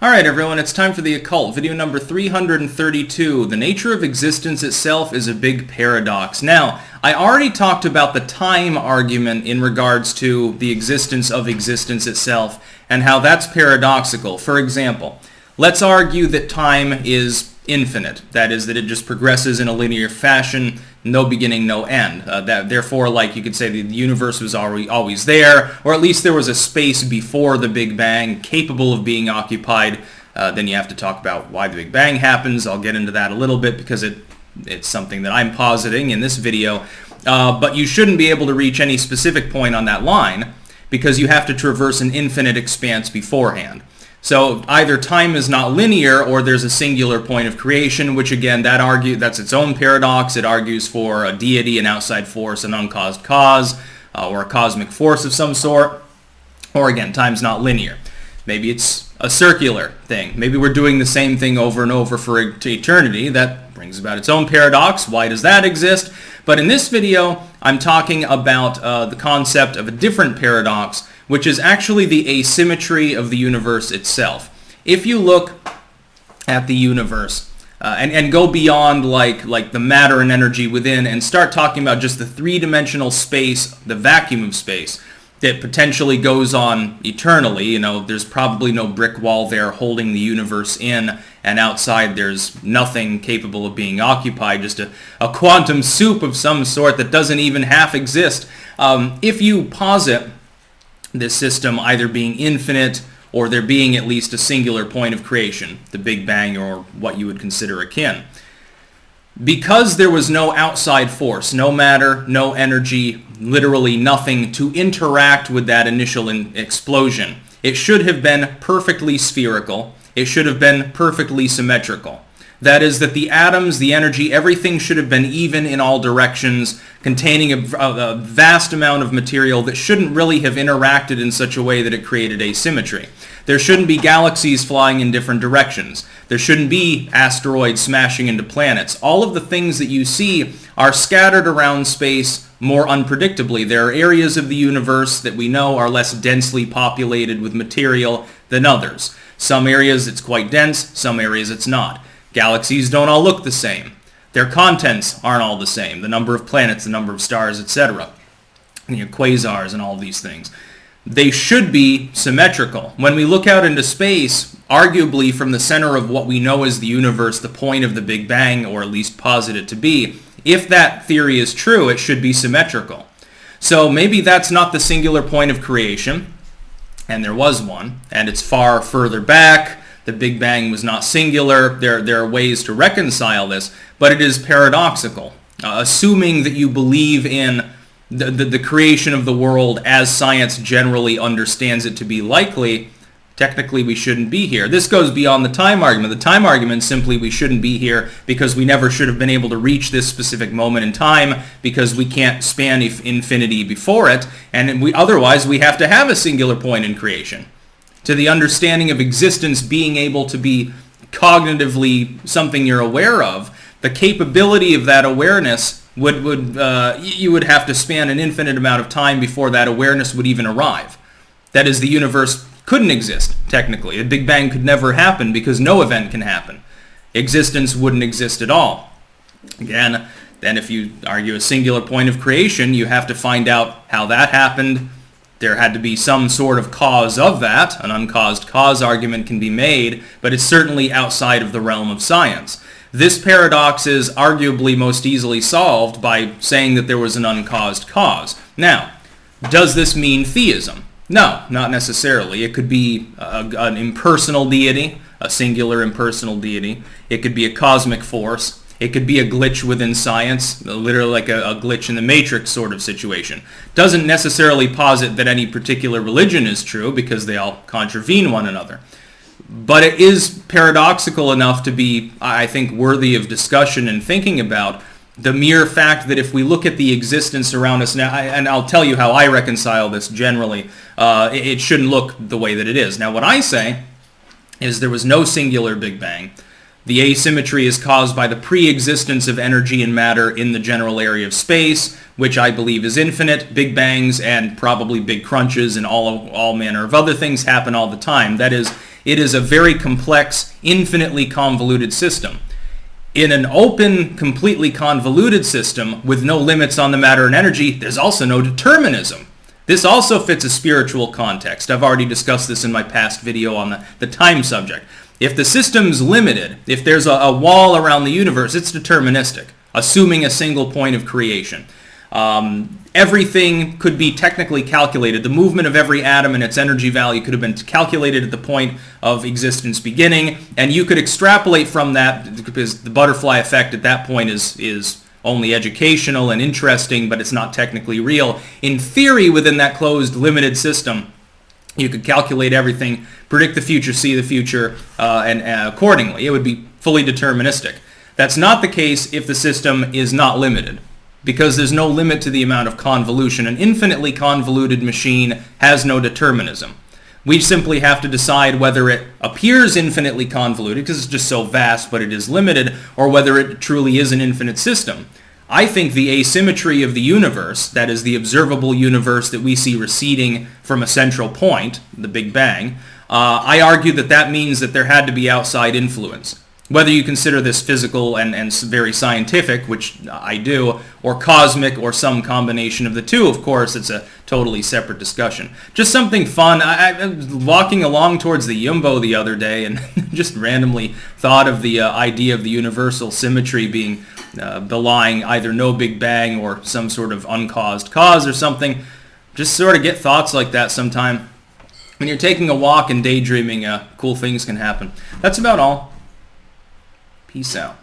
Alright everyone, it's time for the Occult, video number 332. The nature of existence itself is a big paradox. Now, I already talked about the time argument in regards to the existence of existence itself and how that's paradoxical. For example, let's argue that time is infinite. That is, that it just progresses in a linear fashion, no beginning, no end. Therefore, like you could say, the universe was always there, or at least there was a space before the Big Bang capable of being occupied. Then you have to talk about why the Big Bang happens. I'll get into that a little bit because it's something that I'm positing in this video. But you shouldn't be able to reach any specific point on that line because you have to traverse an infinite expanse beforehand. So either time is not linear or there's a singular point of creation, which again, that's its own paradox. It argues for a deity, an outside force, an uncaused cause, or a cosmic force of some sort. Or again, time's not linear. Maybe it's a circular thing. Maybe we're doing the same thing over and over for eternity. That brings about its own paradox. Why does that exist? But in this video, I'm talking about the concept of a different paradox, which is actually the asymmetry of the universe itself. If you look at the universe and go beyond like the matter and energy within and start talking about just the three-dimensional space, the vacuum of space, that potentially goes on eternally, there's probably no brick wall there holding the universe in, and outside there's nothing capable of being occupied, just a quantum soup of some sort that doesn't even half exist. If you posit this system either being infinite or there being at least a singular point of creation, the Big Bang or what you would consider akin. Because there was no outside force, no matter, no energy, literally nothing to interact with that initial explosion, it should have been perfectly spherical. It should have been perfectly symmetrical. That is, that the atoms, the energy, everything should have been even in all directions, containing a vast amount of material that shouldn't really have interacted in such a way that it created asymmetry. There shouldn't be galaxies flying in different directions. There shouldn't be asteroids smashing into planets. All of the things that you see are scattered around space more unpredictably. There are areas of the universe that we know are less densely populated with material than others. Some areas it's quite dense, some areas it's not. Galaxies don't all look the same. Their contents aren't all the same. The number of planets, the number of stars, etc. Quasars and all these things. They should be symmetrical. When we look out into space, arguably from the center of what we know as the universe, the point of the Big Bang, or at least posit it to be, if that theory is true, it should be symmetrical. So maybe that's not the singular point of creation, and there was one, and it's far further back. The Big Bang was not singular. There are ways to reconcile this, but it is paradoxical. Assuming that you believe in the creation of the world as science generally understands it to be likely, technically we shouldn't be here. This goes beyond the time argument. The time argument is simply we shouldn't be here because we never should have been able to reach this specific moment in time because we can't span infinity before it, and otherwise we have to have a singular point in creation. To the understanding of existence being able to be cognitively something you're aware of, the capability of that awareness you would have to span an infinite amount of time before that awareness would even arrive. That is, the universe couldn't exist, technically. The Big Bang could never happen because no event can happen. Existence wouldn't exist at all. Again, then if you argue a singular point of creation, you have to find out how that happened. There had to be some sort of cause of that. An uncaused cause argument can be made, but it's certainly outside of the realm of science. This paradox is arguably most easily solved by saying that there was an uncaused cause. Now, does this mean theism? No, not necessarily. It could be an impersonal deity, a singular impersonal deity. It could be a cosmic force. It could be a glitch within science, literally like a glitch in the matrix sort of situation. Doesn't necessarily posit that any particular religion is true because they all contravene one another. But it is paradoxical enough to be, I think, worthy of discussion and thinking about the mere fact that if we look at the existence around us now, and I'll tell you how I reconcile this generally, it shouldn't look the way that it is. Now, what I say is there was no singular Big Bang. The asymmetry is caused by the pre-existence of energy and matter in the general area of space, which I believe is infinite. Big bangs and probably big crunches and all manner of other things happen all the time. That is, It is a very complex, infinitely convoluted system. In an open, completely convoluted system with no limits on the matter and energy, there's also no determinism. This also fits a spiritual context. I've already discussed this in my past video on the time subject. If the system's limited, if there's a wall around the universe, it's deterministic, assuming a single point of creation. Everything could be technically calculated. The movement of every atom and its energy value could have been calculated at the point of existence beginning, and you could extrapolate from that, because the butterfly effect at that point is only educational and interesting, but it's not technically real. In theory, within that closed, limited system, you could calculate everything, predict the future, see the future, and accordingly. It would be fully deterministic. That's not the case if the system is not limited, because there's no limit to the amount of convolution. An infinitely convoluted machine has no determinism. We simply have to decide whether it appears infinitely convoluted, because it's just so vast, but it is limited, or whether it truly is an infinite system. I think the asymmetry of the universe, that is the observable universe that we see receding from a central point, the Big Bang, I argue that that means that there had to be outside influence. Whether you consider this physical and very scientific, which I do, or cosmic, or some combination of the two, of course, it's a totally separate discussion. Just something fun. I was walking along towards the Yumbo the other day and just randomly thought of the idea of the universal symmetry being belying either no Big Bang or some sort of uncaused cause or something. Just sort of get thoughts like that sometime. When you're taking a walk and daydreaming, cool things can happen. That's about all. Peace out.